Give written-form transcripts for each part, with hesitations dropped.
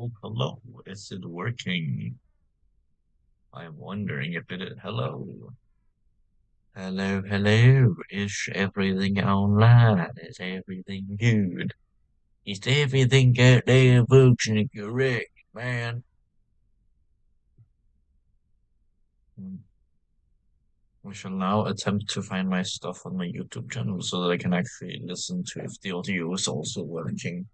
Oh, hello. Is it working? I'm wondering if it is. Hello. Hello, hello. Is everything online? Is everything good? Is everything out there functioning correct, man? Hmm. We shall now attempt to find my stuff on my YouTube channel so that I can actually listen to if the audio is also working.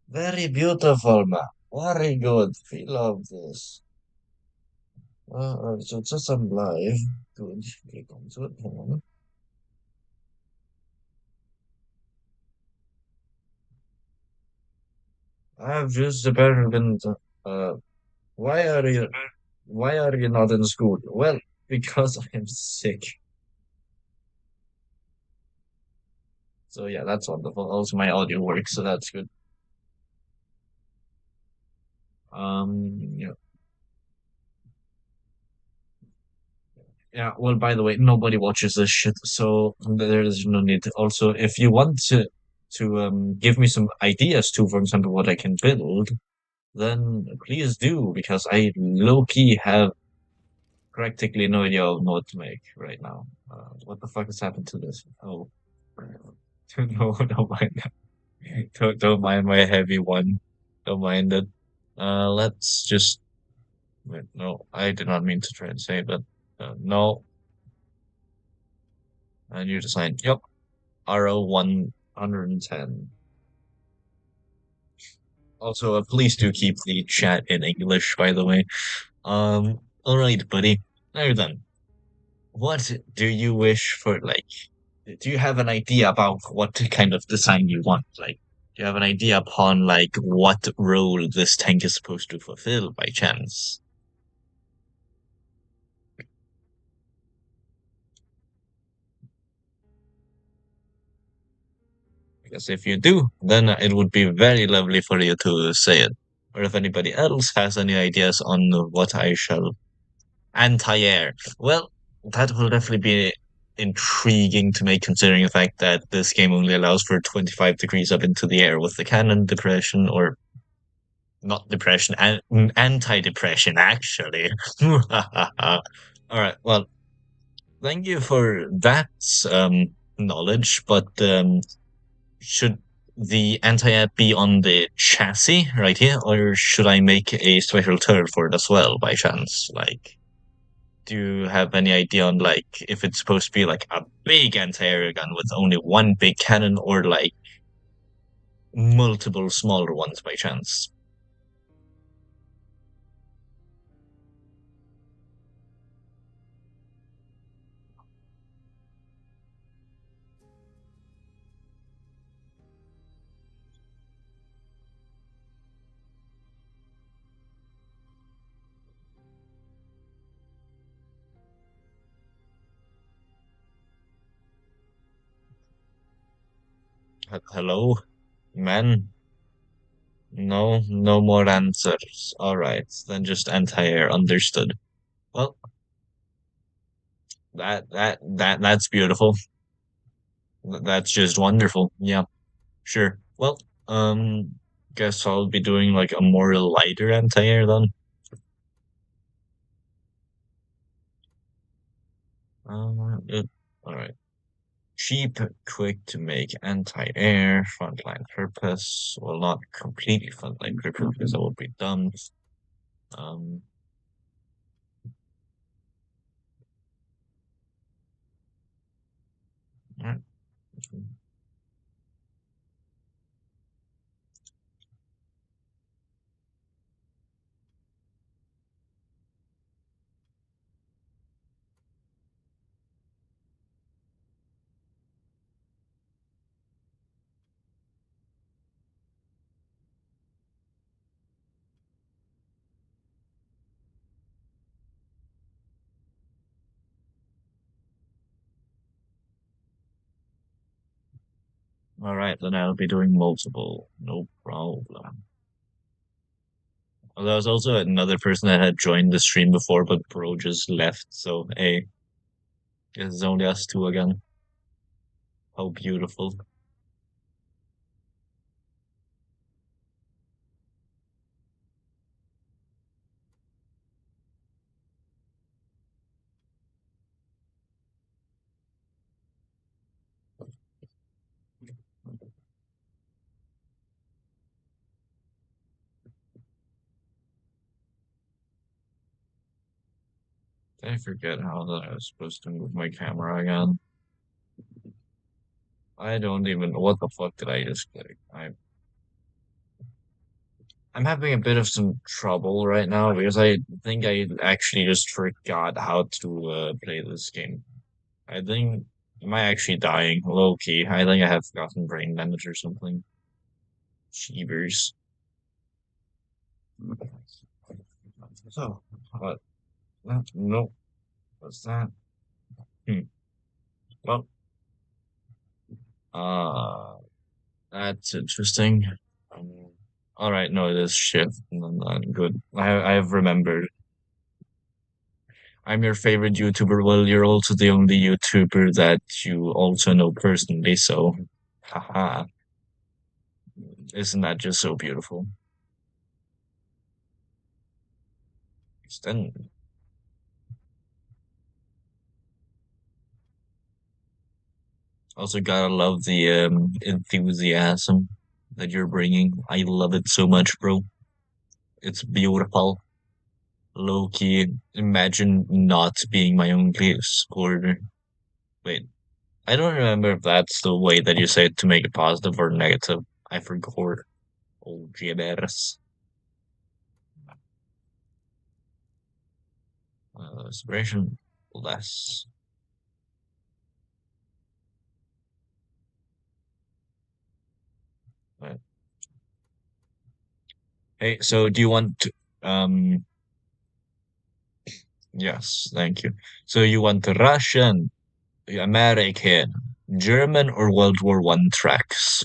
Very beautiful, man. Very good. We love this. So just I'm live. Good. Click onto it. Hold on. I've just about been. Uh, why are you? Why are you not in school? Well, because I am sick. So yeah, that's wonderful. Also, my audio works, so that's good. Yeah, yeah. Well, by the way, nobody watches this shit, so there is no need. Also, if you want to give me some ideas to, for example, what I can build, then please do, because I low key have practically no idea of what to make right now. What the fuck has happened to this? Oh, no, don't mind that. Don't mind my heavy one. Don't mind it. Let's just wait, no, I did not mean to try and say that. No, and you decide. Yep, RO 110. Also, please do keep the chat in English, by the way. All right, buddy. Now then, what do you wish for? Like, do you have an idea about what kind of design you want? Like, do you have an idea upon like what role this tank is supposed to fulfill by chance? Because if you do, then it would be very lovely for you to say it. Or if anybody else has any ideas on what I shall anti-air, well, that will definitely be intriguing to make, considering the fact that this game only allows for 25 degrees up into the air with the cannon depression, or not depression, anti-depression, actually. All right, well, thank you for that knowledge, but should the anti-air be on the chassis right here, or should I make a special turret for it as well, by chance? Like, do you have any idea on like if it's supposed to be like a big anti-air gun with only one big cannon, or like multiple smaller ones by chance? Hello, man? No, no more answers. All right, then just anti-air. Understood. Well, that's beautiful. That's just wonderful. Yeah, sure. Well, guess I'll be doing like a more lighter anti-air then. All right. Cheap, quick to make, anti-air, frontline purpose. Well, not completely frontline purpose because that would be dumb. Um, mm, all right, then I'll be doing multiple. No problem. Well, there was also another person that had joined the stream before, but bro just left. So, hey, it's only us two again. How beautiful. I forget how that I was supposed to move my camera again. I don't even know what the fuck did I just click. I'm having a bit of some trouble right now because I think I actually just forgot how to play this game. I think am I actually dying? Low key. I think I have gotten brain damage or something. Cheevers. So what? No. What's that? Hmm. Well, uh, that's interesting. Um, all right, no, it is shit. Good. I have remembered. I'm your favorite YouTuber. Well, you're also the only YouTuber that you also know personally, so haha. Isn't that just so beautiful? Then also gotta love the enthusiasm that you're bringing. I love it so much, bro. It's beautiful. Low key, imagine not being my only supporter. Wait, I don't remember if that's the way that you say it to make it positive or negative. I forgot. Oh, gibbers. Inspiration less. Right. Hey, so do you want to, yes, thank you. So you want Russian, American, German, or World War One tracks?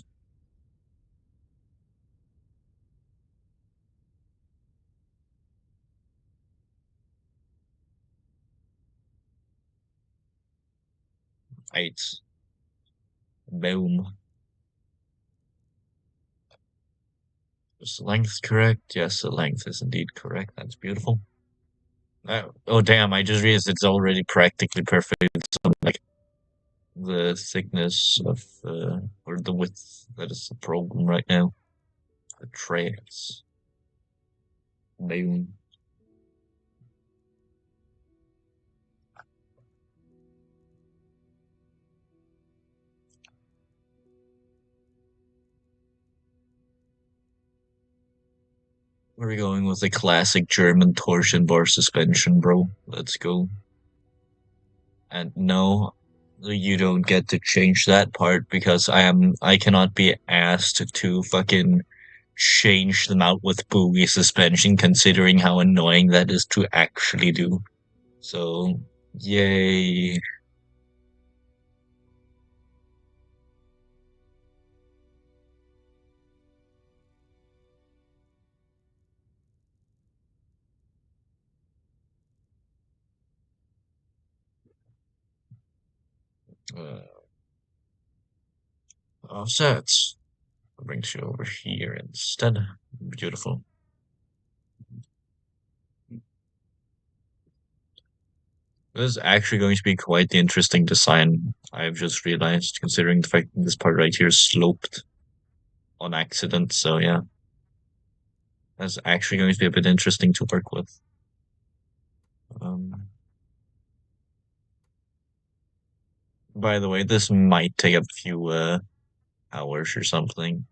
Right. Boom. Is the length correct? Yes, the length is indeed correct. That's beautiful. Oh, damn, I just realized it's already practically perfect. So, like, the thickness of, or the width that is the problem right now. The tracks. Boom. We're going with a classic German torsion bar suspension, bro. Let's go. And no, you don't get to change that part because I cannot be asked to fucking change them out with buoy suspension considering how annoying that is to actually do. So, yay. Uh, Offsets brings you over here instead. Beautiful. This is actually going to be quite the interesting design, I've just realized, considering the fact that this part right here is sloped on accident. So yeah, that's actually going to be a bit interesting to work with. Um, by the way, this might take a few hours or something,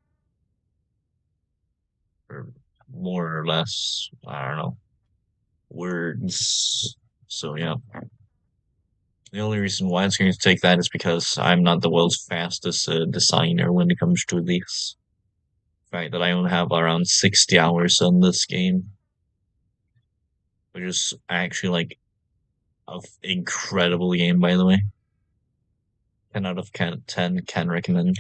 or more or less. I don't know words. So yeah, the only reason why it's going to take that is because I'm not the world's fastest designer when it comes to this. Fact that I only have around 60 hours on this game, which is actually like an incredible game, by the way. 10 out of 10 can recommend.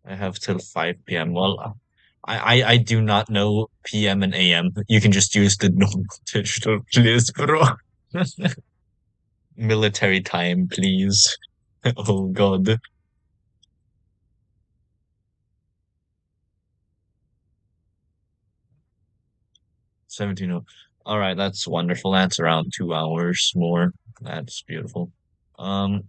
I have till 5 p.m. Well, I do not know PM and AM. You can just use the normal digital, please, bro. Military time, please. Oh God. 17. All right, that's wonderful. That's around 2 hours more. That's beautiful. Um,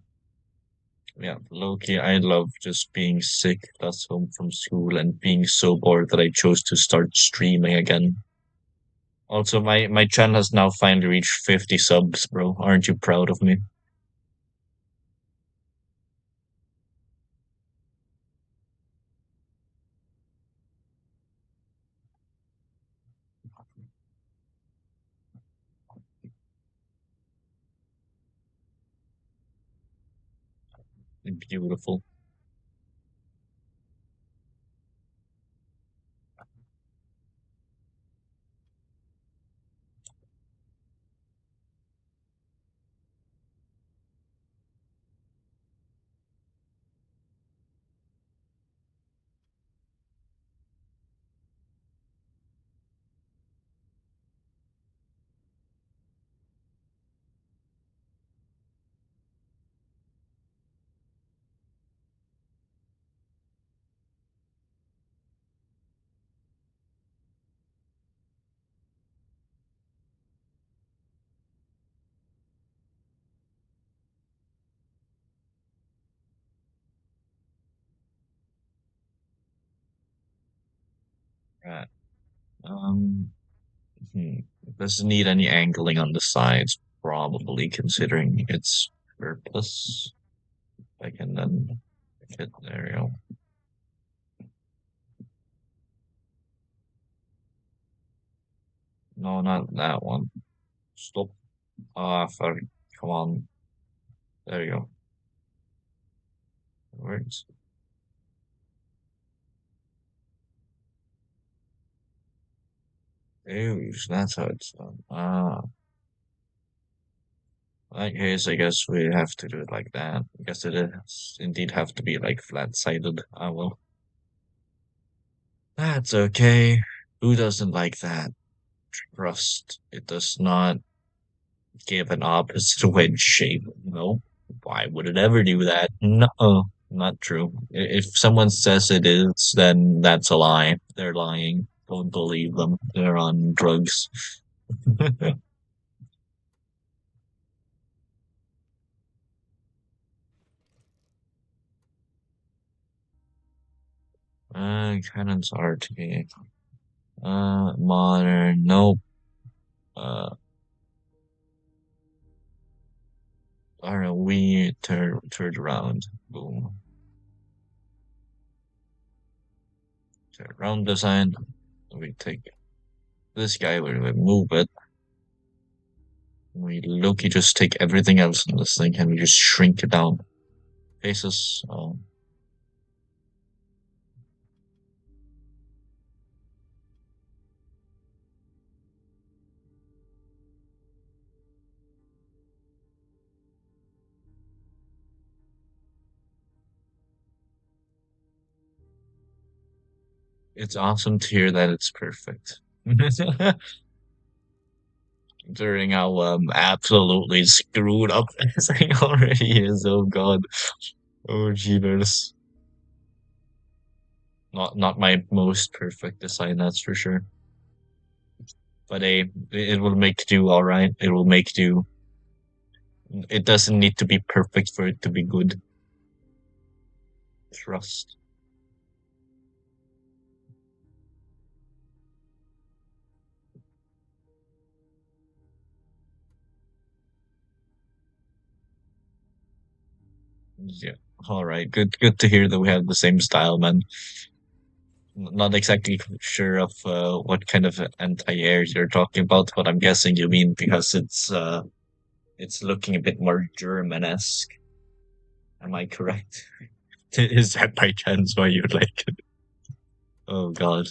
yeah, Loki, I love just being sick, that's home from school, and being so bored that I chose to start streaming again. Also, my channel has now finally reached 50 subs, bro. Aren't you proud of me? Beautiful. Right. Um, it doesn't need any angling on the sides, probably considering its purpose. I can then hit there you go. No, not that one. Stop. Ah, fuck. Come on. There you go. It works. Ew, that's how it's done. Ah, in that case, I guess we have to do it like that. I guess it is indeed have to be like flat-sided. Ah, well. That's okay. Who doesn't like that? Trust. It does not give an opposite wedge shape. No. Why would it ever do that? No, not true. If someone says it is, then that's a lie. They're lying. Don't believe them. They're on drugs. Cannons RT. Modern. Nope. Uh, are we third round? Boom. Third round design. We take this guy. We move it. We look. You just take everything else in this thing and we just shrink it down. Faces. It's awesome to hear that it's perfect. Considering how absolutely screwed up this thing already is. Oh God. Oh jeepers. Not my most perfect design, that's for sure. But it will make do all right. It will make do. It doesn't need to be perfect for it to be good. Trust. Yeah. All right. Good to hear that we have the same style, man. Not exactly sure of what kind of anti-air you're talking about, but I'm guessing you mean because it's looking a bit more German-esque. Am I correct? Is that by chance why you like it? Oh God,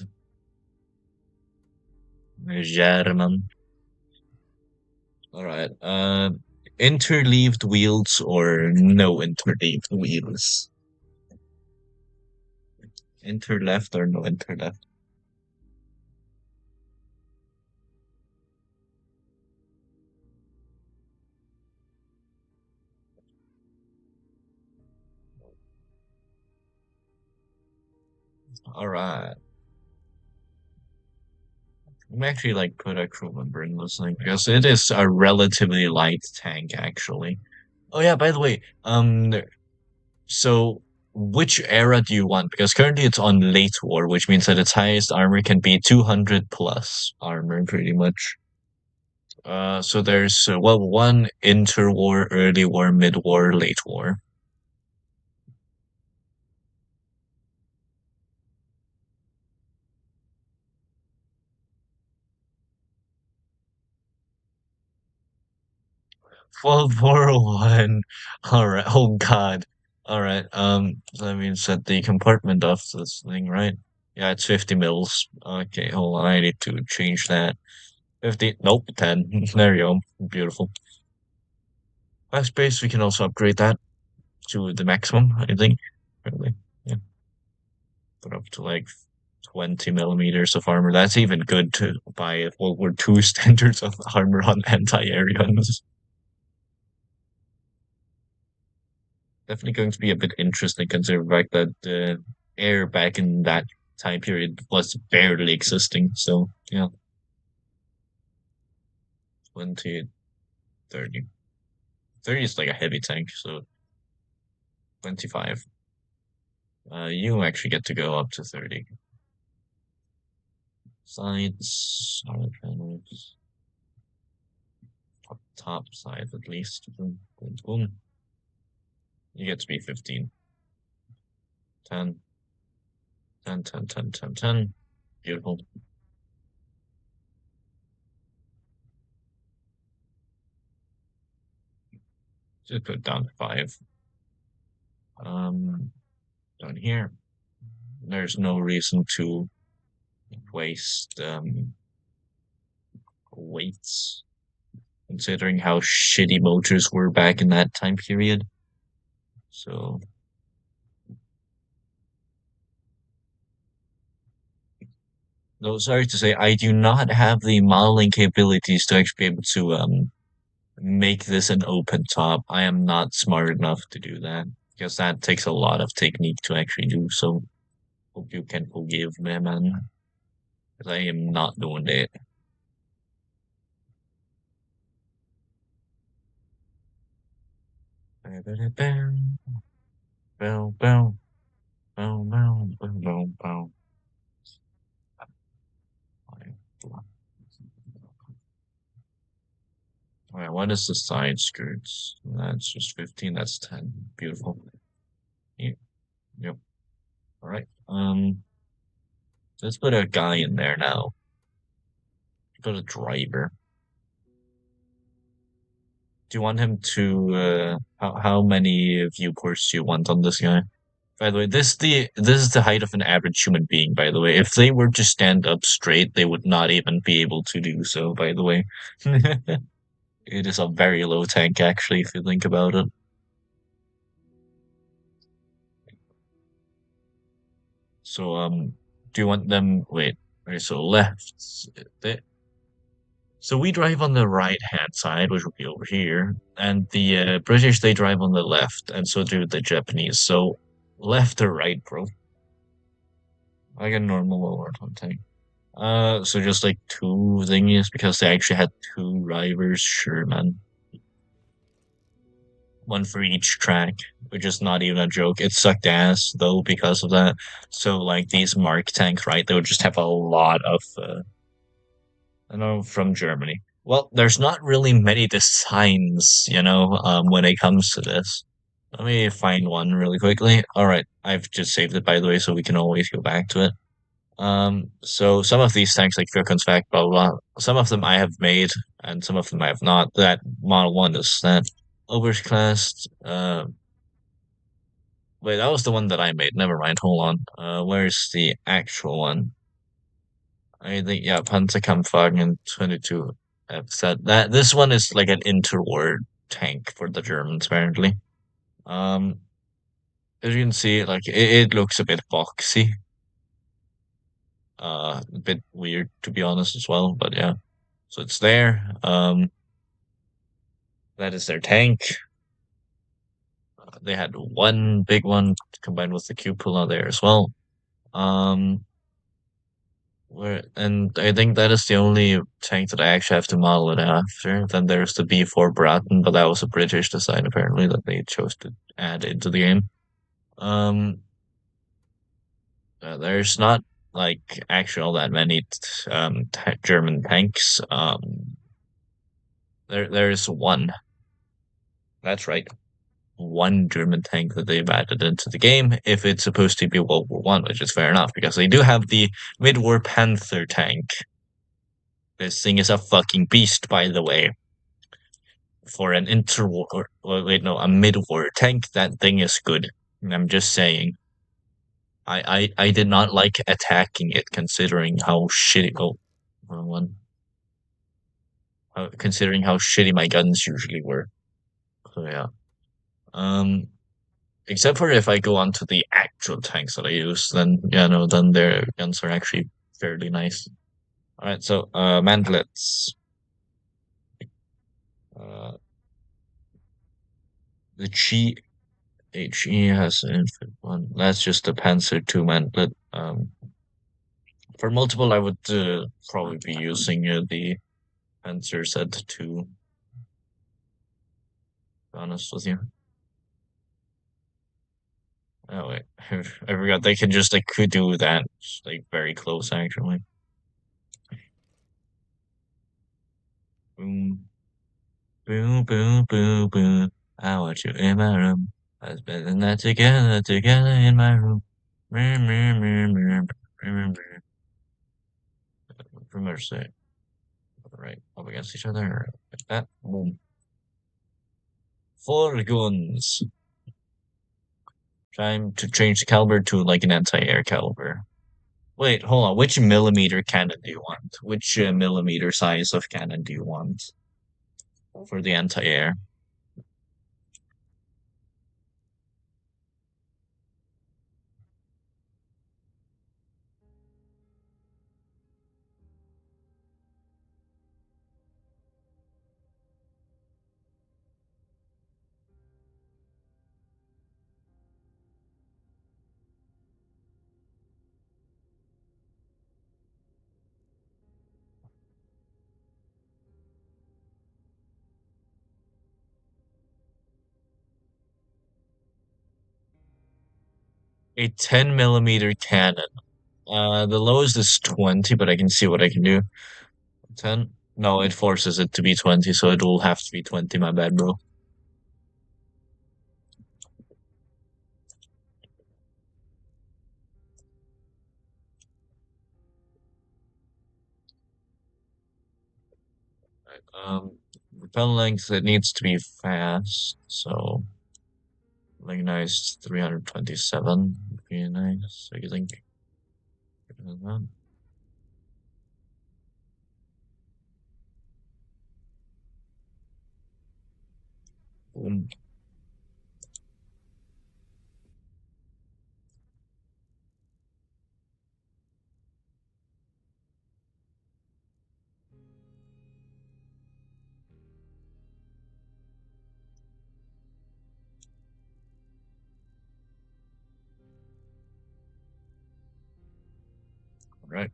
German. All right. Interleaved wheels or no interleaved wheels? Interleft or no interleft? All right. I'm actually like put a crew member in this thing because it is a relatively light tank actually. Oh yeah, by the way, so which era do you want? Because currently it's on late war, which means that its highest armor can be 200 plus armor, pretty much. So there's well, one interwar, early war, mid war, late war. World War I. All right. Oh God. All right. So that means that the compartment of this thing, right? Yeah, it's 50 mils. Okay, hold on. I need to change that. 50. Nope, 10. There you go. Beautiful. Fast space, we can also upgrade that to the maximum, I think. Really. Yeah. Put up to like 20 millimeters of armor. That's even good to buy World War II standards of armor on anti-air guns. Definitely going to be a bit interesting considering the fact that air back in that time period was barely existing. So yeah, 20, 30. 30 is like a heavy tank, so 25. You actually get to go up to 30. Sides, solid panels, top side at least. Boom, boom, boom. You get to be 15. 10, 10, 10, 10, 10, 10. Beautiful. Just put it down to 5. Um, Down here, there's no reason to waste weights, considering how shitty motors were back in that time period. So, no, sorry to say, I do not have the modeling capabilities to actually be able to make this an open top. I am not smart enough to do that because that takes a lot of technique to actually do. So, hope you can forgive me, man, because I am not doing that. Bow, bow, bow, bow, bow, bow, bow. All right, what is the side skirts? That's just 15, that's 10. Beautiful. Yeah, yep. All right. Let's put a guy in there now. Put a driver. Do you want him to how many viewports do you want on this guy? By the way, this is the height of an average human being, by the way. If they were to stand up straight, they would not even be able to do so, by the way. It is a very low tank, actually, if you think about it. So, do you want them? Wait, right, so left. They, so we drive on the right-hand side, which would be over here, and the British, they drive on the left, and so do the Japanese. So left or right, bro? Like a normal overtime tank. So just like two thingies because they actually had two drivers. Sure, man. One for each track, which is not even a joke. It sucked ass though because of that. So like these Mark tanks, right? They would just have a lot of I know from Germany. Well, there's not really many designs, when it comes to this. Let me find one really quickly. All right, I've just saved it by the way, so we can always go back to it. So some of these tanks, like Faircon's blah, blah, blah, some of them I have made, and some of them I have not. That Model 1 is that. Oberst wait, that was the one that I made. Never mind, hold on. Where's the actual one? I think yeah, Panzerkampfwagen 22 FZ. That this one is like an interwar tank for the Germans apparently. Um, as you can see, like it looks a bit boxy, a bit weird to be honest as well. But yeah, so it's there. That is their tank. They had one big one combined with the cupola there as well. Um, and I think that is the only tank that I actually have to model it after. Then there's the B4 Bratton, but that was a British design apparently that they chose to add into the game. Um, there's not like actually all that many German tanks. There's one. That's right. One German tank that they've added into the game if it's supposed to be World War One, which is fair enough because they do have the mid-war Panther tank. This thing is a fucking beast, by the way. For an interwar, well, wait, no, a mid-war tank, that thing is good. I'm just saying. I did not like attacking it considering how shitty. Oh, wrong one. Considering how shitty my guns usually were. So yeah. Um, except for if I go onto the actual tanks that I use, then yeah, no, then their guns are actually fairly nice. All right, so mantlets. Uh, the HE has an infant one. That's just a Panzer II mantlet. For multiple, I would probably be using the Panzer Z2. To be honest with you. Oh wait, I forgot they can just like could do that like very close actually. Boom, boom, boom, boom, boom. I want you in my room. I spend that together in my room. Mercy. Right, up against each other like that. Boom. Four guns. Time to change the caliber to like an anti-air caliber. Wait, hold on. Which millimeter cannon do you want? Which millimeter size of cannon do you want for the anti-air? A 10 millimeter cannon. The lowest is 20, but I can see what I can do. 10? No, it forces it to be 20, so it will have to be 20. My bad, bro. Repel length, it needs to be fast, so like nice 327 would be nice. I think. Boom. Right.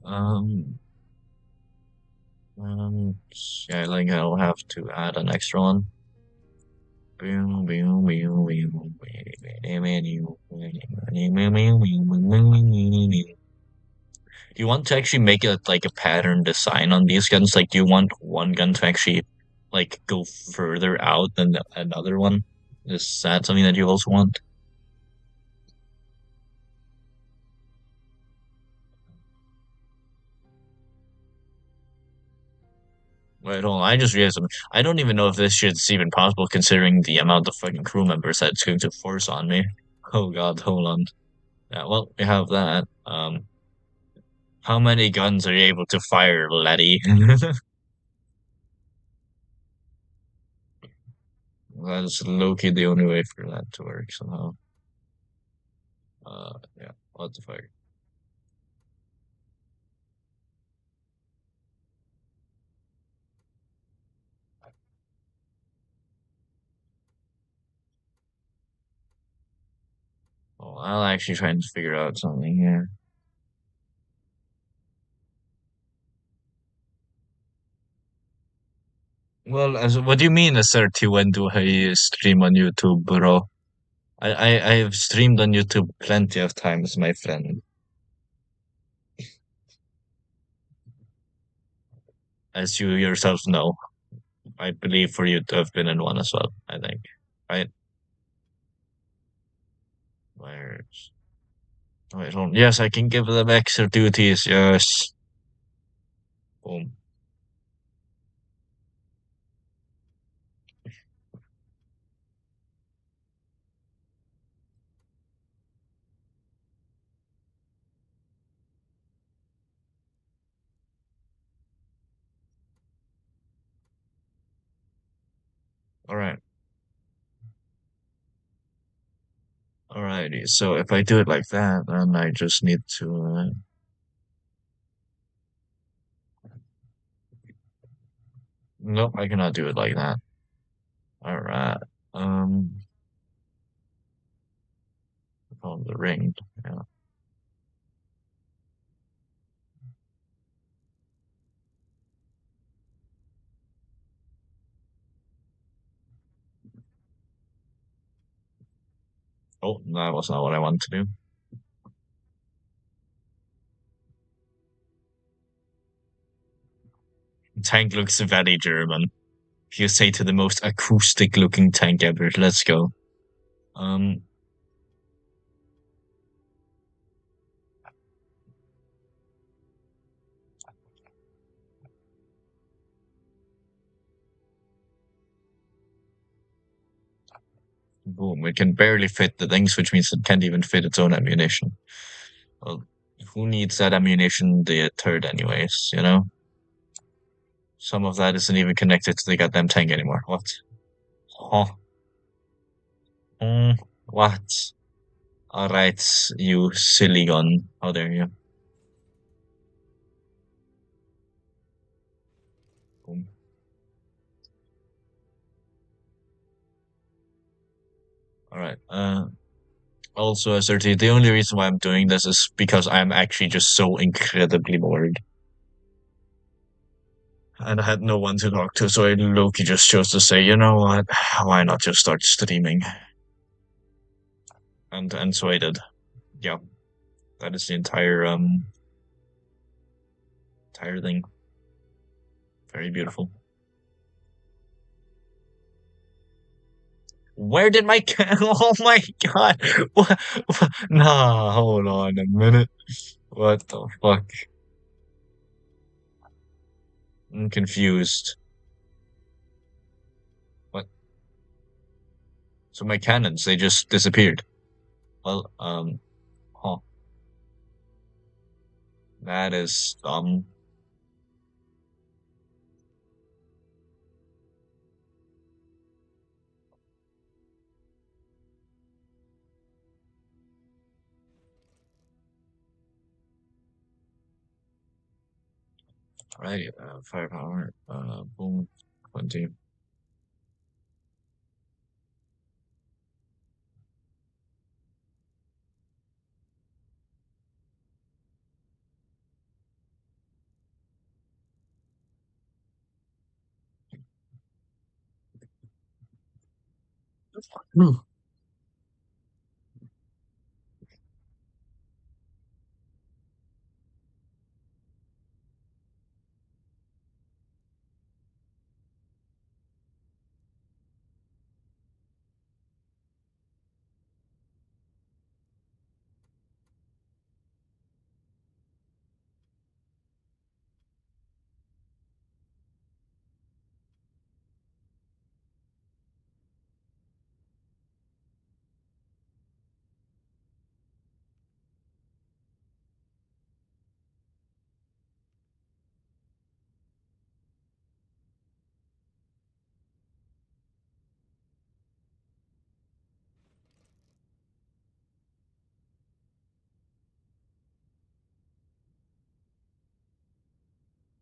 Um, yeah, I think I'll have to add an extra one. Do you want to actually make it like a pattern design on these guns? Like, do you want one gun to actually like go further out than another one? Is that something that you also want? Wait, hold on. I just realized something. I don't even know if this shit's even possible considering the amount of fucking crew members that it's going to force on me. Oh God, hold on. Yeah, well, we have that. How many guns are you able to fire, laddie? That's low-key the only way for that to work somehow. Yeah, what the fuck? Oh, I'll actually try and figure out something here. Well, what do you mean asserti when do I stream on YouTube, bro? I have streamed on YouTube plenty of times, my friend, as you yourself know. I believe for you to have been in one as well, I think. Right? Where's wait, hold on. Yes, I can give them extra duties, yes. Boom. Alright. Alrighty. So if I do it like that, then I just need to nope, I cannot do it like that. Alright. Um on the ring. Yeah. Oh, that was not what I wanted to do. Tank looks very German. You say to the most acoustic looking tank ever. Let's go. Um, boom. It can barely fit the things, which means it can't even fit its own ammunition. Well, who needs that ammunition? The third, anyways. You know, some of that isn't even connected to the goddamn tank anymore. What? Huh? What? All right, you silly gun. How dare you? Boom. All right. Also, SRT, the only reason why I'm doing this is because I'm actually just so incredibly bored. And I had no one to talk to, so I Loki just chose to say, you know what, why not just start streaming? And so I did. Yeah, that is the entire thing. Very beautiful. Where did my oh my god. What? Nah, hold on a minute. What the fuck? I'm confused. What? So my cannons, they just disappeared. Well, huh. That is right. Firepower. Boom. 20. Hmm.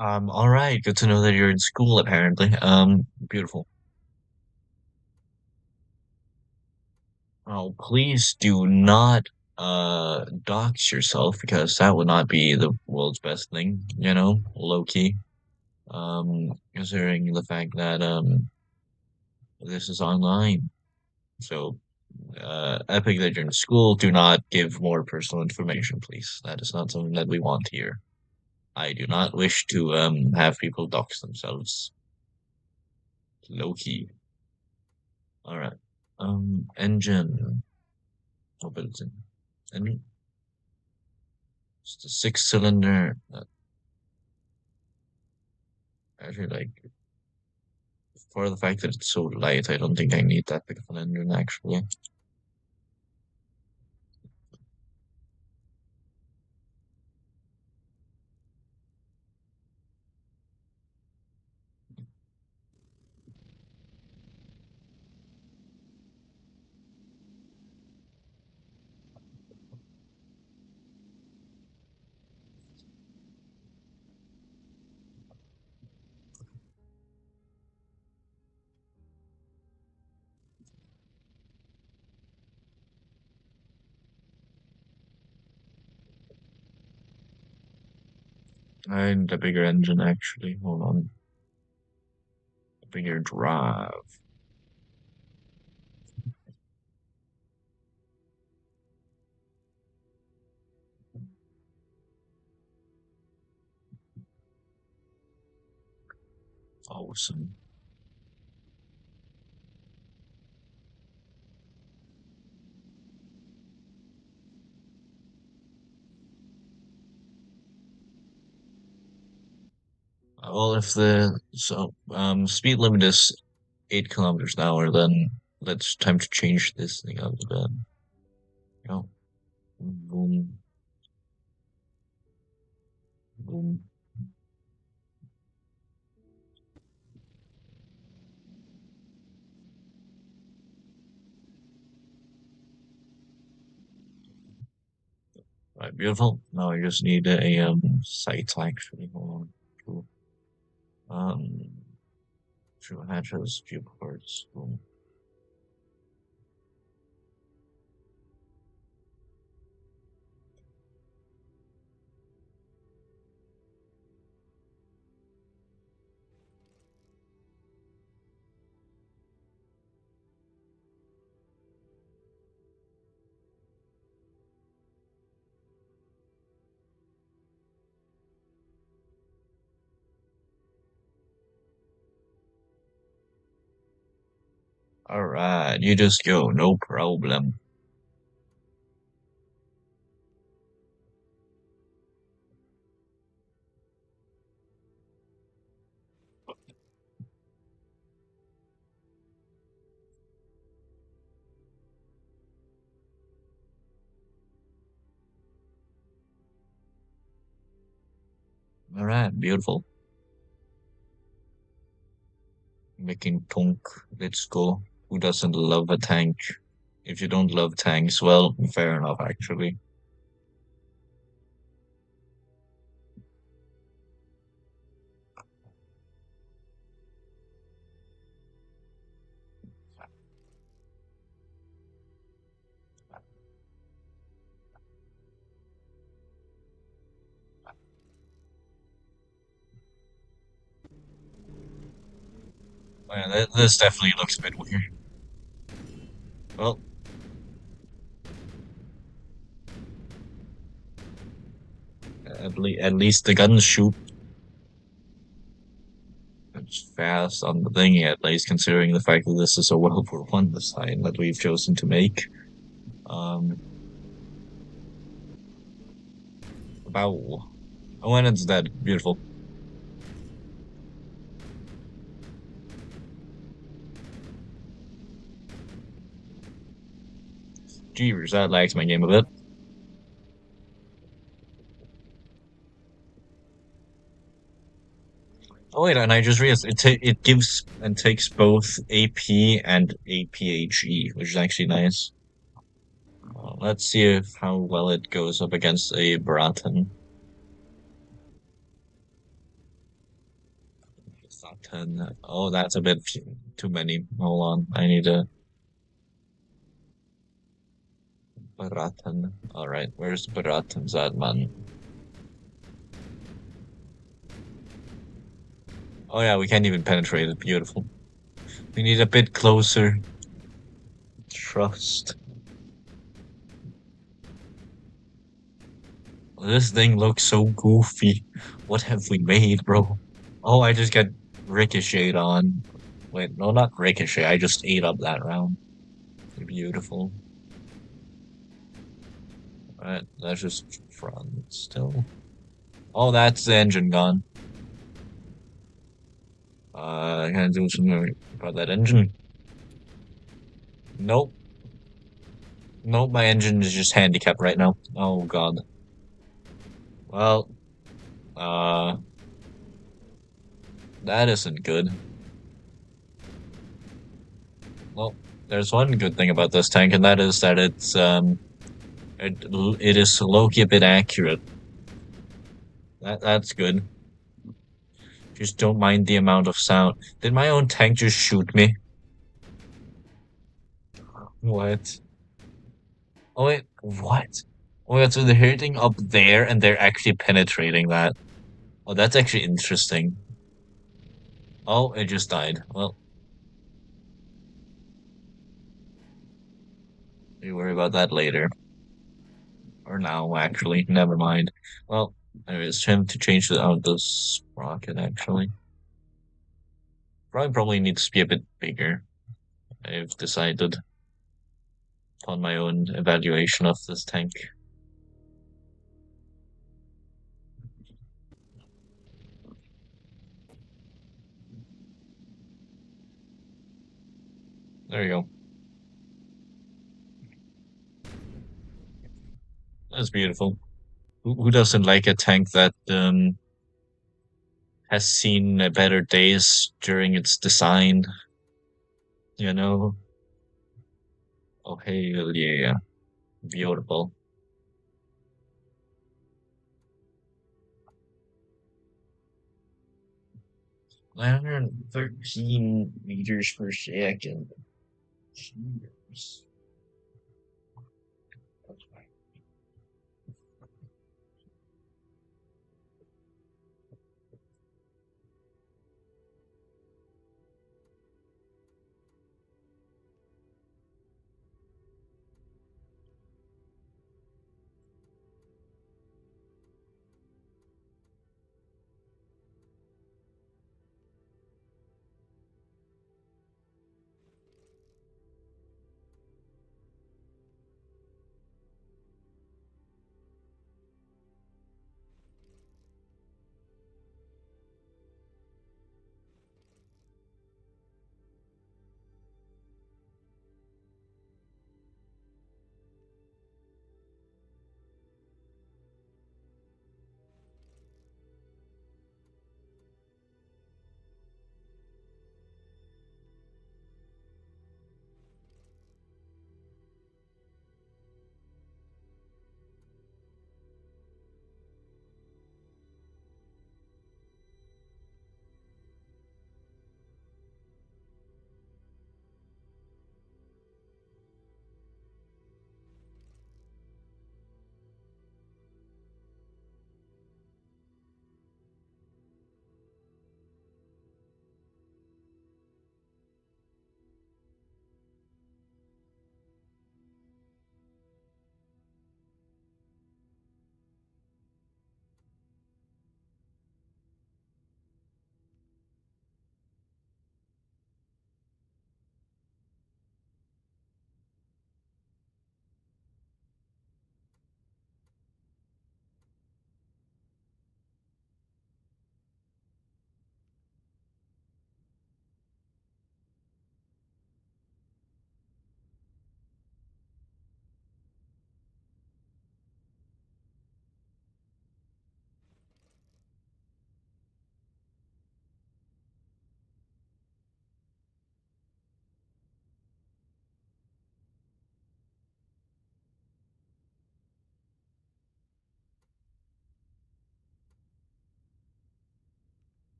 All right. Good to know that you're in school, apparently. Beautiful. Oh, please do not dox yourself because that would not be the world's best thing, you know, low key. Considering the fact that this is online. So Epic that you're in school, do not give more personal information, please. That is not something that we want here. I do not wish to have people dox themselves. Low key. All right. Engine mobility. And it's the six cylinder. Actually, like for the fact that it's so light, I don't think I need that big of an engine actually. I need a bigger engine actually. Hold on. A bigger drive. Awesome. Well, if the speed limit is 8 kilometers an hour, then it's time to change this thing up a bit. You know, boom, boom. Right, beautiful. Now I just need a sight actually. Hold on. Cool. Um, True hatches, few ports. Boom. All right, you just go, no problem. All right, beautiful. Making tonk. Let's go. Who doesn't love a tank? If you don't love tanks, well, fair enough, actually. Yeah, this definitely looks a bit weird. Well, at least the guns shoot it's fast on the thingy, at least considering the fact that this is a World War One design that we've chosen to make. Um, about when it's dead, beautiful. Jeevers, that lags my game a bit. Oh wait, and I just realized it gives and takes both AP and APHE, which is actually nice. Let's see if how well it goes up against a Baratin. It's not 10. Oh, that's a bit too many. Hold on, I need a Baratin. All right, where's Baratin's at, man? Oh yeah, we can't even penetrate it. Beautiful. We need a bit closer. Trust. This thing looks so goofy. What have we made, bro? Oh, I just got ricocheted on. Wait, no, not ricochet. I just ate up that round. Beautiful. Alright, that's just front still. Oh, that's the engine gone. I gotta do something about that engine. Nope. Nope, my engine is just handicapped right now. Oh god. Well, uh, that isn't good. Well, there's one good thing about this tank, and that is that it it is low-key a bit accurate. That's good. Just don't mind the amount of sound. Did my own tank just shoot me? What? Oh wait, what? Oh yeah, so they're hitting up there and they're actually penetrating that. Oh, that's actually interesting. Oh, it just died. Well, we worry about that later. Or now, actually. Never mind. Well, it's time to change the sprocket, actually. Probably needs to be a bit bigger. I've decided on my own evaluation of this tank. There you go. That's beautiful. Who doesn't like a tank that has seen better days during its design? You know? Oh, hell yeah. Beautiful. 913 meters per second. Jeez.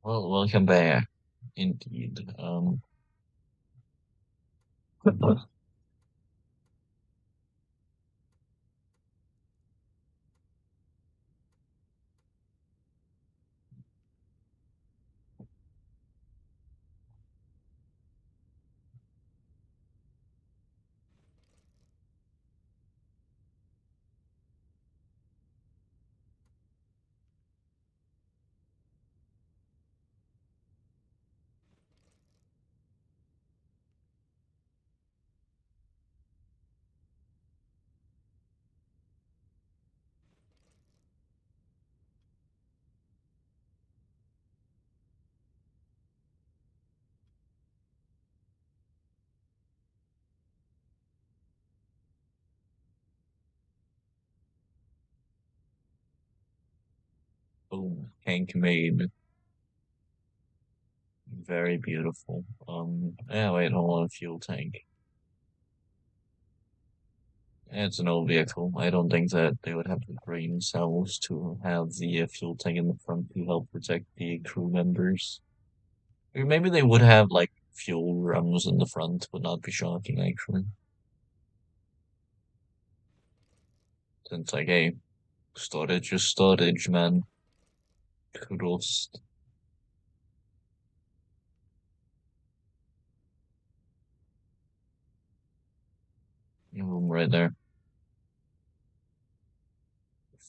Well, welcome back. Indeed. Boom. Tank made. Very beautiful. Yeah, wait, hold on. Fuel tank. It's an old vehicle. I don't think that they would have the brain cells to have the fuel tank in the front to help protect the crew members. Or maybe they would have like fuel drums in the front, would not be shocking actually. Since like, hey, storage is storage, man. Kudos. Boom, right there.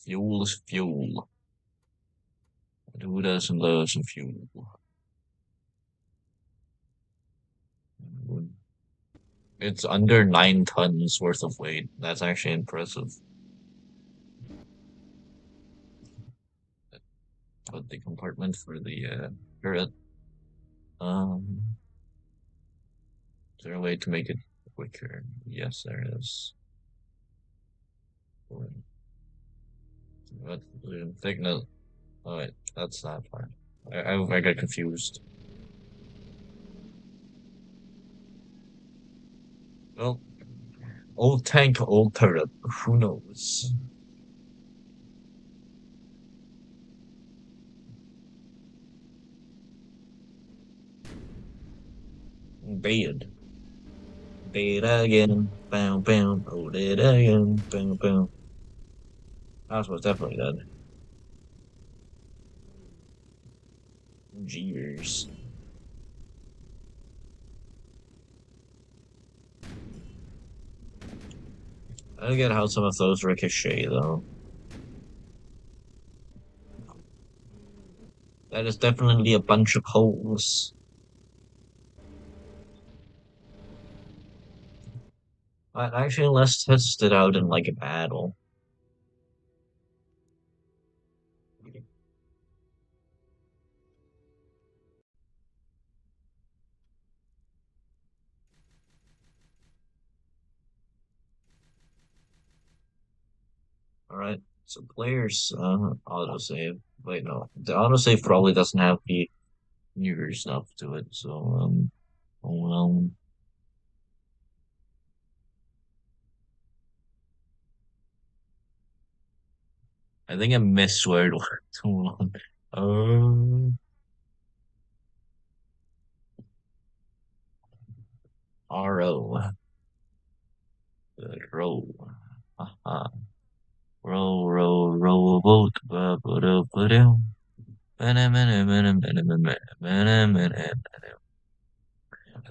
Fuel is fuel. Who doesn't love some fuel? It's under 9 tons worth of weight. That's actually impressive. But the compartment for the turret. Um, is there a way to make it quicker? Yes, there is. What thickness? Oh wait, that's not fine. I got confused. Well, old tank, old turret. Who knows? Bad. Bad again. Bam, bam. Oh, dead again. Bam, bam. That was definitely dead. Jeers. I don't get how some of those ricochet though. That is definitely a bunch of holes. Actually, let's test it out in like a battle. Alright, so players autosave. Wait, no. The autosave probably doesn't have the newer stuff to it, so oh well. I think I missed where it was. Hold on. RO. Row. Haha. Row a boat. Ba-ba-da-ba-da.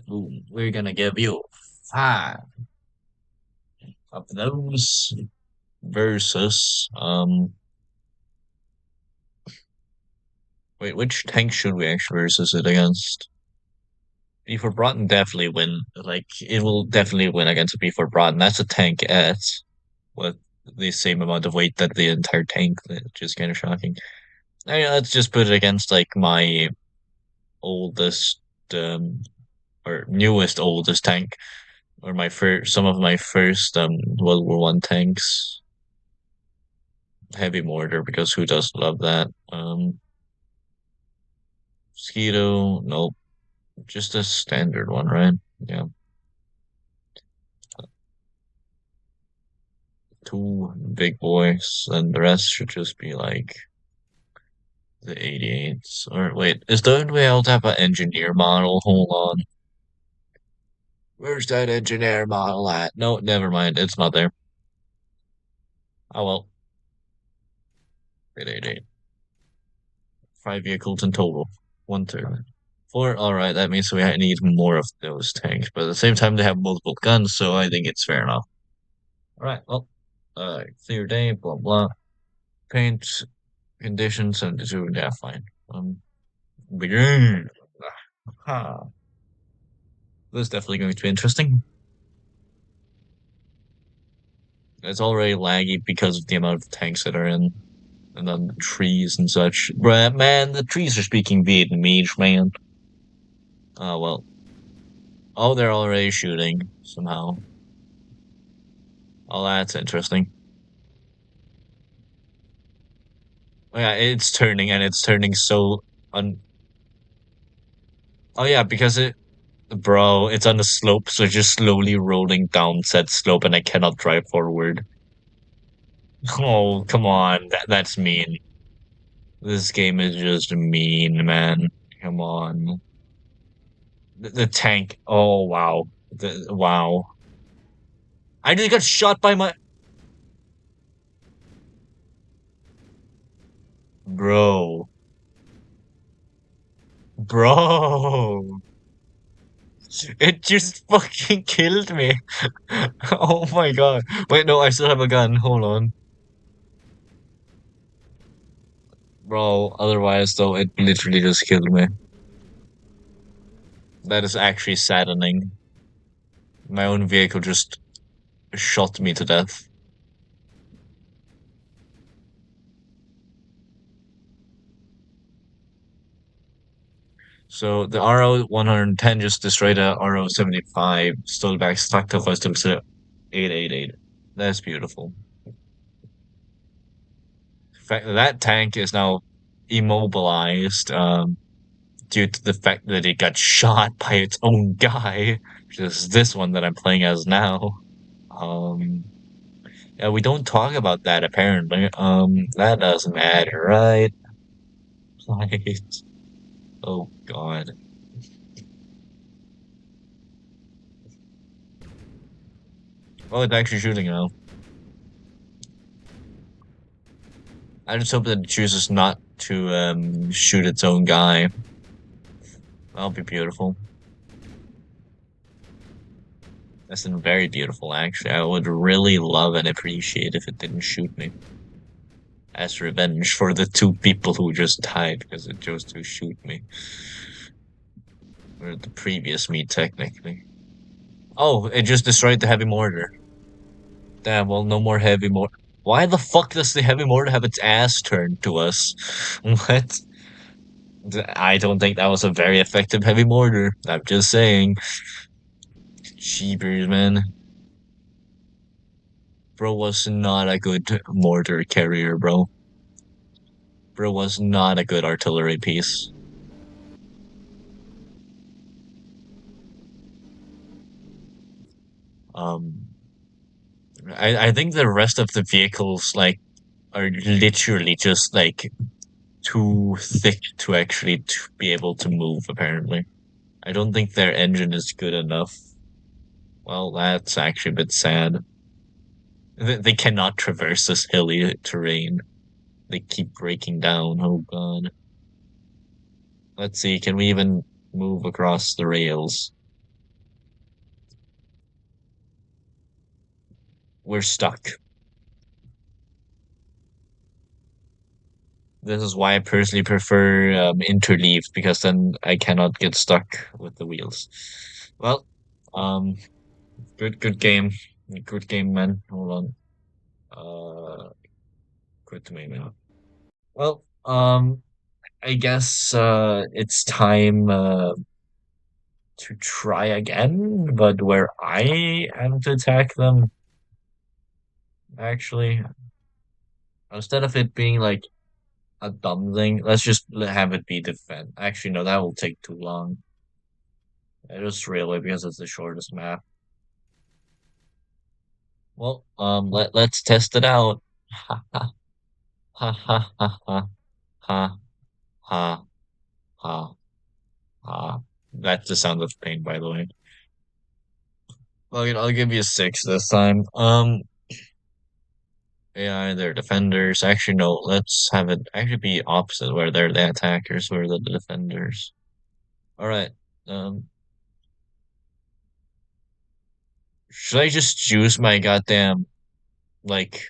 Boom. We're gonna give you 5 of those versus wait, which tank should we actually versus it against? Before Broughton definitely win. Like it will definitely win against Before Broughton. That's a tank at with the same amount of weight that the entire tank, which is kind of shocking. Let's just put it against like my oldest um or newest oldest tank, or my first some of my first World War I tanks. Heavy mortar because who doesn't love that? Mosquito, nope. Just a standard one, right? Yeah. 2 big boys, and the rest should just be like the 88s. Or wait, is don't we able to have an engineer model? Hold on. Where's that engineer model at? No, never mind. It's not there. Oh well. 888. 5 vehicles in total. 1/3. 4, alright, that means we need more of those tanks, but at the same time they have multiple guns, so I think it's fair enough. Alright, well, clear day, blah blah. Paint condition 72, yeah, fine. Begin. Ah, this is definitely going to be interesting. It's already laggy because of the amount of tanks that are in, and then the trees and such. But man, the trees are speaking Vietnamese, man. Oh well. Oh, they're already shooting somehow. Oh, that's interesting. Oh yeah, it's turning and it's turning so on. Oh yeah, because bro, it's on a slope, so just slowly rolling down said slope, and I cannot drive forward. Oh, come on, that's mean. This game is just mean, man. Come on. The tank. Oh wow. Wow. I just got shot by my bro. Bro. It just fucking killed me. Oh my god. Wait, no, I still have a gun. Hold on. Bro, otherwise though, it literally just killed me. That is actually saddening. My own vehicle just shot me to death. So the RO 110 just destroyed a RO 75, stole back stuck to us to 888. That's beautiful. In fact, that tank is now immobilized due to the fact that it got shot by its own guy, which is this one that I'm playing as now. Um, yeah, we don't talk about that apparently. That doesn't matter, right? Right. Oh God. Oh, it's actually shooting now. I just hope that it chooses not to shoot its own guy. That'll be beautiful. That's very beautiful, actually. I would really love and appreciate if it didn't shoot me. As revenge for the two people who just died because it chose to shoot me. Or the previous me, technically. Oh, it just destroyed the heavy mortar. Damn, well, no more heavy mortar. Why the fuck does the heavy mortar have its ass turned to us? What? I don't think that was a very effective heavy mortar. I'm just saying. Jeepers, man. Bro was not a good mortar carrier, bro. Bro was not a good artillery piece. Um, I think the rest of the vehicles like are literally just like too thick to actually be able to move. Apparently, I don't think their engine is good enough. Well, that's actually a bit sad. They cannot traverse this hilly terrain. They keep breaking down. Oh God. Let's see. Can we even move across the rails? We're stuck. This is why I personally prefer interleave because then I cannot get stuck with the wheels. Well, um, good game, good game, man. Hold on, quit to me, man. Well, I guess it's time to try again, but where I am to attack them, actually, instead of it being like a dumb thing, let's just have it be defend. Actually, no, that will take too long. I just really because it's the shortest map. Well, let's test it out. Ha ha ha ha ha ha ha ha ha ha. That's the sound of pain, by the way. Well, I'll give you 6 this time. AI, they're defenders. Actually, no, let's have it actually be opposite, where they're the attackers, where they're the defenders. All right. Um, should I just choose my goddamn like?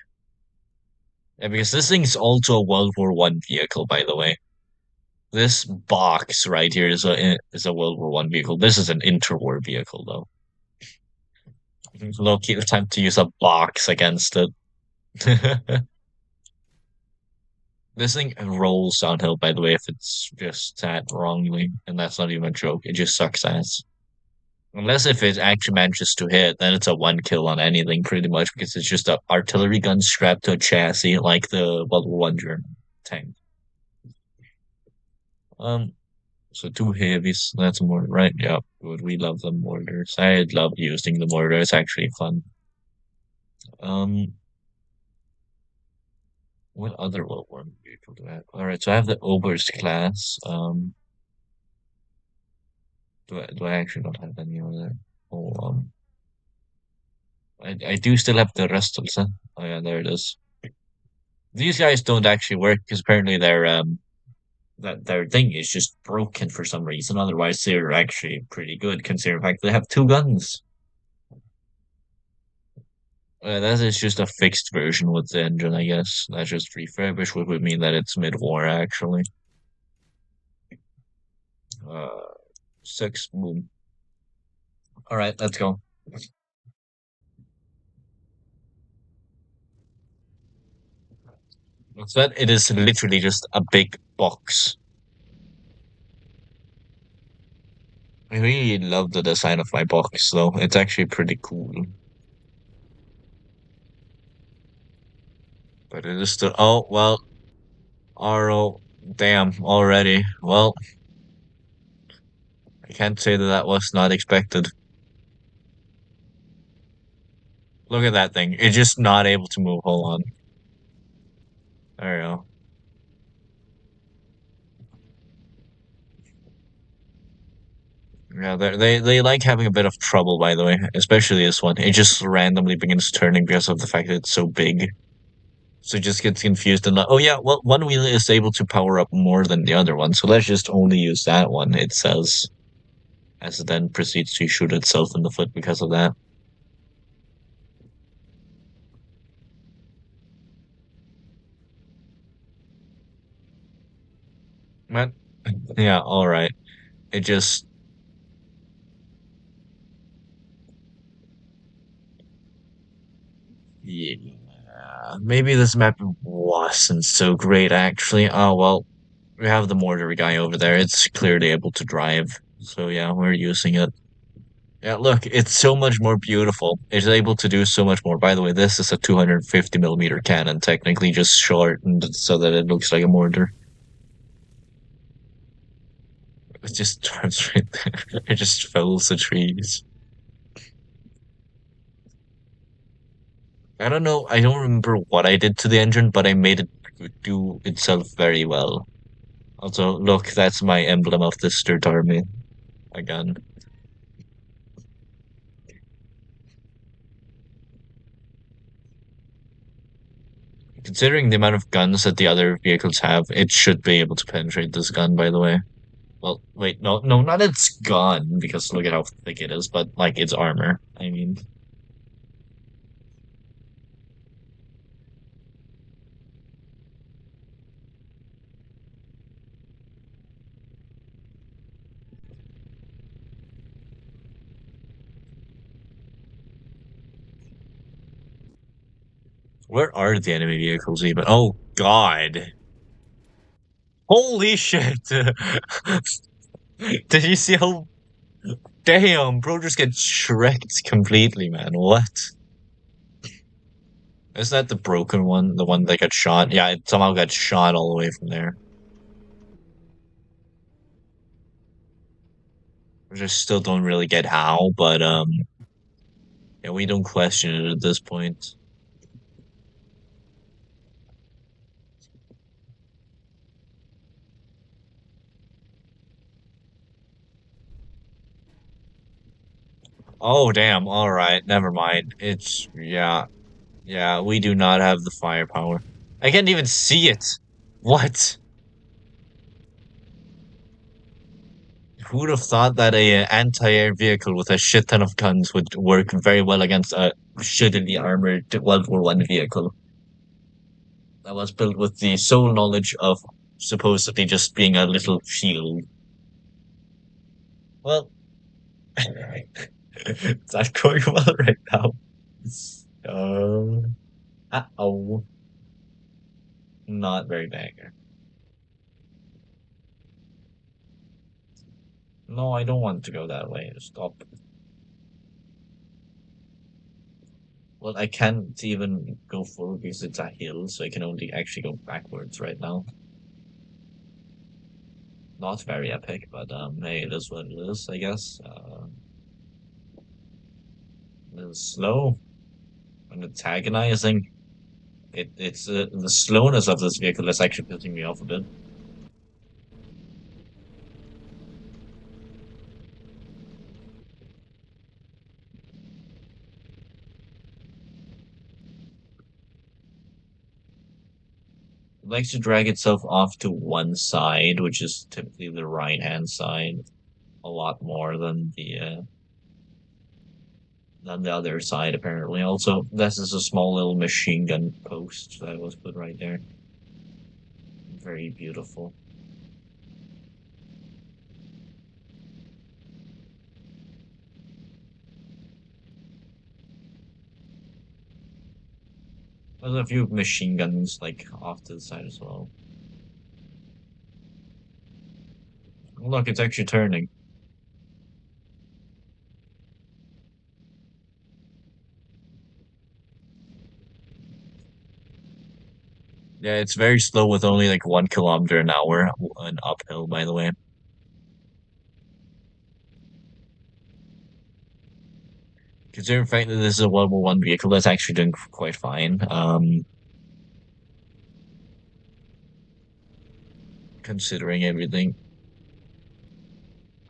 Yeah, because this thing's also a World War I vehicle, by the way. This box right here is a World War I vehicle. This is an interwar vehicle, though. Low key time to use a box against it. This thing rolls downhill, by the way, if it's just sat wrongly, and that's not even a joke. It just sucks ass. Unless if it actually manages to hit, then it's a one kill on anything, pretty much, because it's just a artillery gun strapped to a chassis like the World War I German tank. Um, so two heavies, that's a mortar, right? Yeah, good. We love the mortars. I love using the mortar. It's actually fun. Um, what other well-worn vehicle do I have? All right, so I have the Oberst class. Do I actually not have any other? Oh, I do still have the Rustles, huh? Oh yeah, there it is. These guys don't actually work because apparently that their thing is just broken for some reason. Otherwise, they're actually pretty good considering the fact they have two guns. That is just a fixed version with the engine, I guess. That's just refurbished, which would mean that it's mid-war actually. Uh, six, boom. All right, let's go. So that it is literally just a big box. I really love the design of my box, though. It's actually pretty cool. But it is still. Oh well, RO. Damn, already. Well, I can't say that that was not expected. Look at that thing. It's just not able to move. Hold on. There you go. Yeah, they like having a bit of trouble, by the way, especially this one. It just randomly begins turning because of the fact that it's so big. So it just gets confused and like, oh yeah, well, one wheel is able to power up more than the other one, so let's just only use that one, it says, as it then proceeds to shoot itself in the foot because of that. Man, yeah, all right. It just, yeah, maybe this map wasn't so great actually. Oh well, we have the mortar guy over there. It's clearly able to drive. So yeah, we're using it. Yeah, look, it's so much more beautiful. It's able to do so much more. By the way, this is a 250 millimeter cannon, technically just shortened so that it looks like a mortar. It just turns right there. It just fells the trees. I don't know. I don't remember what I did to the engine, but I made it do itself very well. Also, look, that's my emblem of the Sturt Army again. Considering the amount of guns that the other vehicles have, it should be able to penetrate this gun, by the way. Well, wait, no, no, not its gun, because look at how thick it is, but like its armor. I mean, where are the enemy vehicles even? Oh, God. Holy shit. Did you see how, damn, bro just gets shreked completely, man. What? Is that the broken one? The one that got shot? Yeah, it somehow got shot all the way from there. I just still don't really get how, but yeah, we don't question it at this point. Oh, damn. All right. Never mind. It's, yeah. Yeah, we do not have the firepower. I can't even see it. What? Who would have thought that a anti-air vehicle with a shit ton of guns would work very well against a shittily armored World War I vehicle that was built with the sole knowledge of supposedly just being a little shield? Well, is that going well right now? Uh-oh. Not very banger. No, I don't want to go that way. Stop. Well, I can't even go forward because it's a hill, so I can only actually go backwards right now. Not very epic, but hey, it is what it is, I guess. It's slow and antagonizing. It's the slowness of this vehicle that's actually pissing me off a bit. It likes to drag itself off to one side, which is typically the right hand side, a lot more than the other side apparently. Also, this is a small little machine gun post that was put right there. Very beautiful. There's a few machine guns like off to the side as well. Oh, look, it's actually turning. Yeah, it's very slow with only like 1 kilometer an hour and uphill, by the way. Considering the fact that this is a level one vehicle that's actually doing quite fine. Considering everything.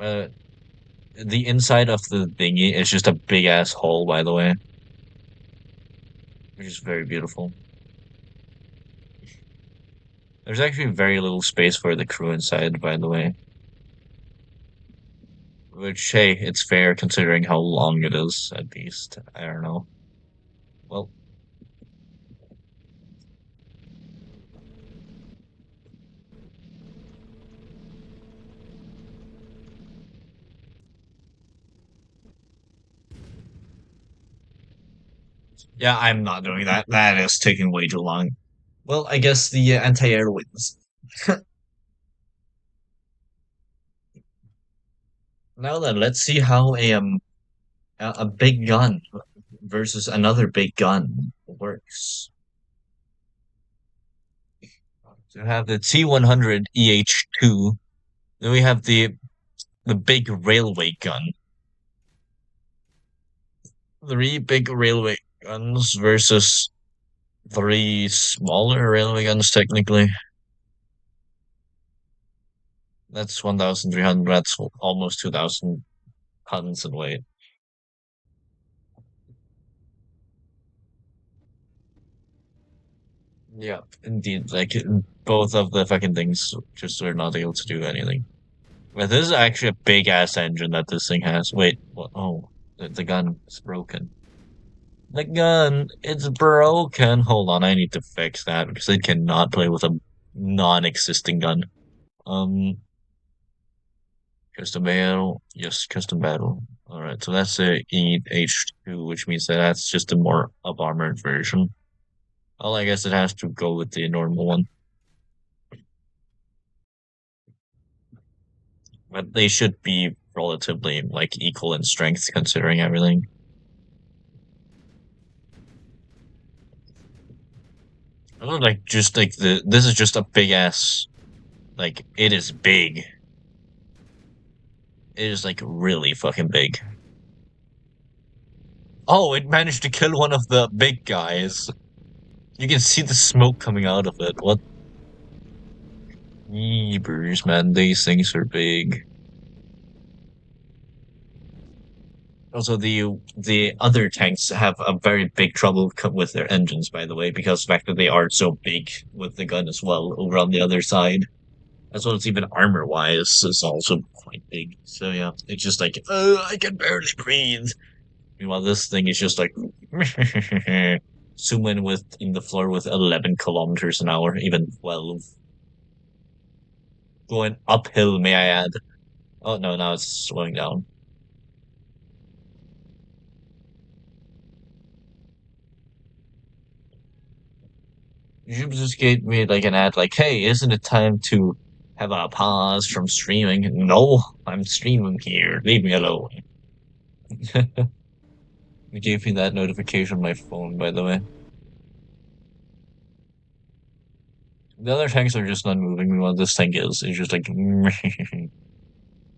Uh, the inside of the thingy is just a big ass hole, by the way, which is very beautiful. There's actually very little space for the crew inside, by the way. Which, hey, it's fair considering how long it is, at least. I don't know. Well, yeah, I'm not doing that. That is taking way too long. Well, I guess the anti-air wins. Now then, let's see how a big gun versus another big gun works. So we have the T100 EH2. Then we have the big railway gun. Three big railway guns versus three smaller railway guns, technically. That's 1,300. That's almost 2,000 tons in weight. Yeah, indeed. Like both of the fucking things just are not able to do anything. But this is actually a big ass engine that this thing has. Wait, what? Oh, the gun is broken. The gun, it's broken. Hold on, I need to fix that because I cannot play with a non-existing gun. Um, custom battle, yes, custom battle. All right, so that's a EH2, which means that that's just a more up armored version. Well, I guess it has to go with the normal one, but they should be relatively like equal in strength considering everything. I don't like just like this is just a big ass like it is big. It is like really fucking big. Oh, it managed to kill one of the big guys. You can see the smoke coming out of it. What yeebers, man? These things are big. Also, the other tanks have a very big trouble with their engines, by the way, because the fact that they are so big with the gun as well over on the other side, as well as even armor wise, is also quite big. So yeah, it's just like, I can barely breathe. Meanwhile, this thing is just like zoom in the floor with 11 kilometers an hour, even 12. Going uphill, may I add. Oh no, now it's slowing down. You should just give me like an ad like, hey, isn't it time to have a pause from streaming? No, I'm streaming here. Leave me alone. It gave me that notification on my phone, by the way. The other tanks are just not moving. What this tank is, it's just like,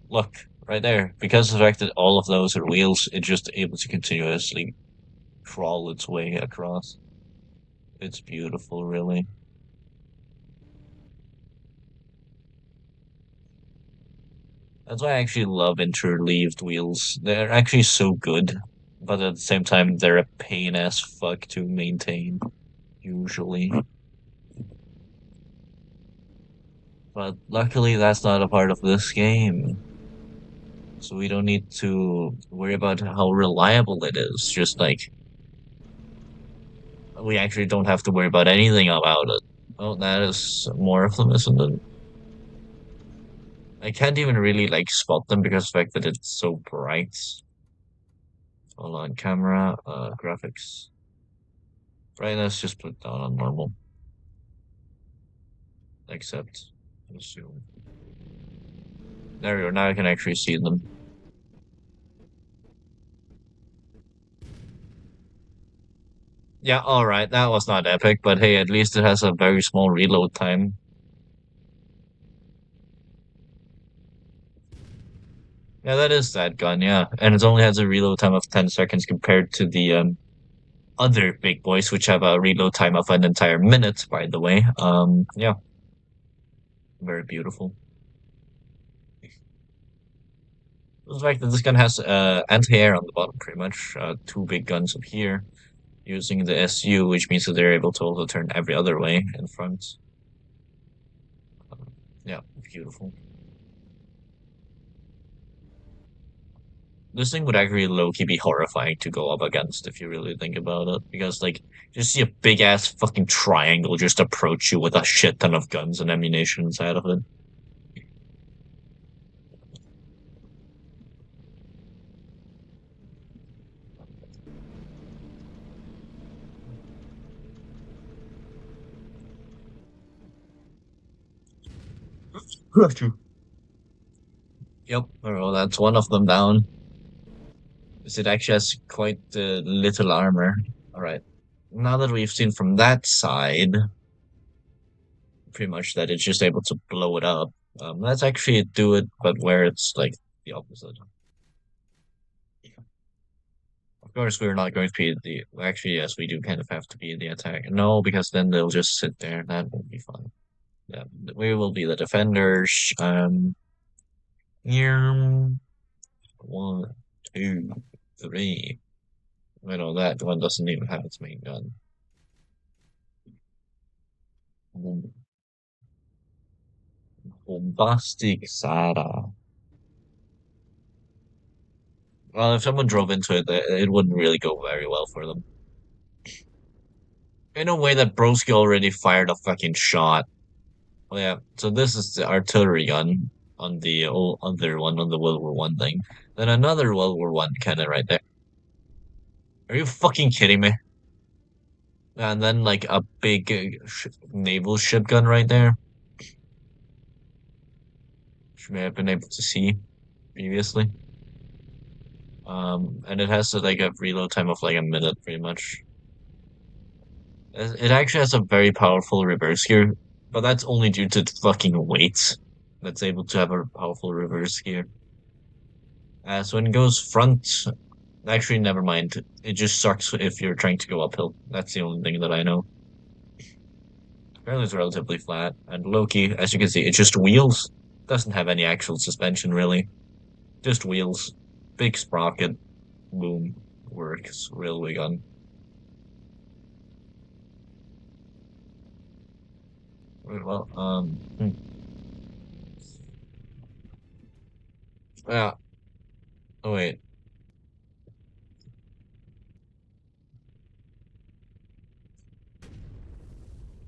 look, right there. Because of the fact that all of those are wheels, it's just able to continuously crawl its way across. It's beautiful, really. That's why I actually love interleaved wheels. They're actually so good, but at the same time, they're a pain as fuck to maintain, usually. But luckily, that's not a part of this game. So we don't need to worry about how reliable it is. Just like, we actually don't have to worry about anything about it. Oh, that is more of them, isn't it? I can't even really like spot them because of the fact that it's so bright. Hold on, camera, graphics. Brightness, just put down on normal. Accept. Assume. There we go. Now I can actually see them. Yeah, alright. That was not epic, but hey, at least it has a very small reload time. Yeah, that is that gun, yeah. And it only has a reload time of 10 seconds compared to the other big boys, which have a reload time of an entire minute, by the way. Yeah, very beautiful. The fact that this gun has anti-air on the bottom, pretty much. Two big guns up here using the SU, which means that they're able to also turn every other way in front. Yeah, beautiful. This thing would actually low-key be horrifying to go up against if you really think about it. Because, like, just see a big-ass fucking triangle just approach you with a shit ton of guns and ammunition inside of it. Got you. Yep, well, that's one of them down. Because it actually has quite little armor. Alright. Now that we've seen from that side, pretty much that it's just able to blow it up. Let's actually do it, but where it's like the opposite. Of course, we're not going to be the. Actually, yes, we do kind of have to be the attack. No, because then they'll just sit there. That won't be fun. Yeah, we will be the defenders. Here, one, two, three. I know that one doesn't even have its main gun. Boom. Bombastic Sarah. Well, if someone drove into it, it wouldn't really go very well for them. In a way that Broski already fired a fucking shot. Oh yeah, so this is the artillery gun on the old other one on the World War I thing. Then another World War I cannon right there. Are you fucking kidding me? And then like a big sh naval ship gun right there, which may have been able to see previously. And it has like a reload time of like a minute, pretty much. It actually has a very powerful reverse gear, but that's only due to fucking weight. That's able to have a powerful reverse gear. So when it goes front, actually, never mind. It just sucks if you're trying to go uphill. That's the only thing that I know. Apparently, it's relatively flat. And Loki, as you can see, it's just wheels. Doesn't have any actual suspension, really. Just wheels. Big sprocket. Boom. Works. Railway gun. Right, well, yeah. Oh, wait.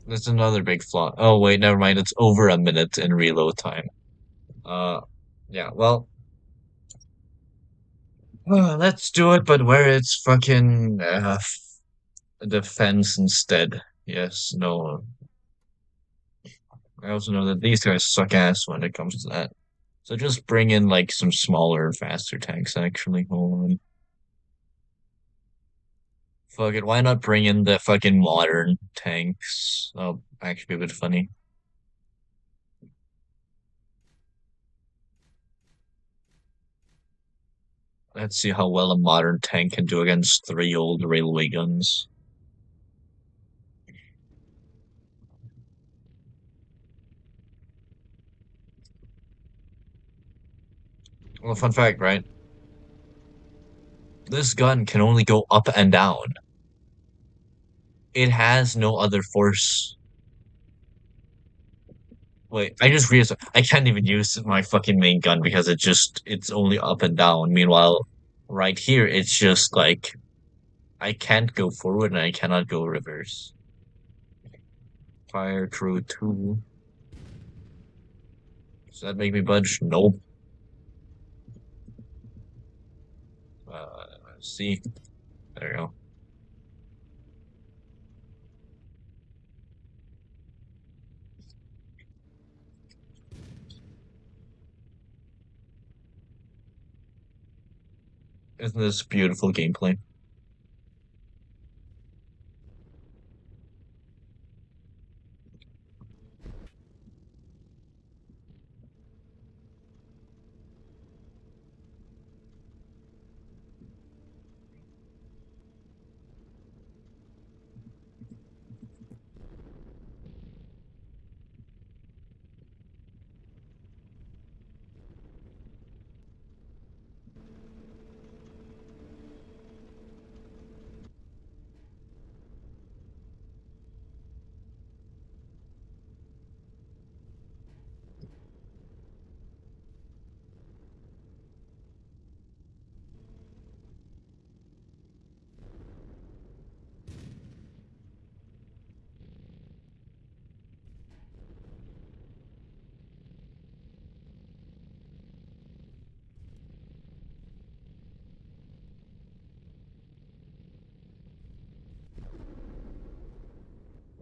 That's another big flaw. Oh, wait, never mind. It's over a minute in reload time. Uh, yeah, well, let's do it, but where it's fucking defense instead. Yes, no. I also know that these guys suck ass when it comes to that. So just bring in like some smaller, faster tanks actually. Hold on. Fuck it, why not bring in the fucking modern tanks? Oh, actually be a bit funny. Let's see how well a modern tank can do against three old railway guns. Well, fun fact, right? This gun can only go up and down. It has no other force. Wait, I just realized I can't even use my fucking main gun because it's only up and down. Meanwhile, right here it's just like I can't go forward and I cannot go reverse. Fire through two. Does that make me budge? Nope. See, there you go. Isn't this beautiful gameplay?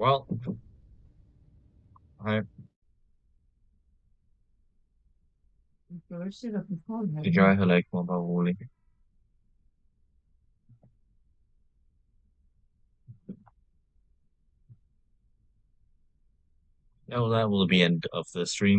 Well, I enjoy her like mobile. Oh, that will be end of the stream.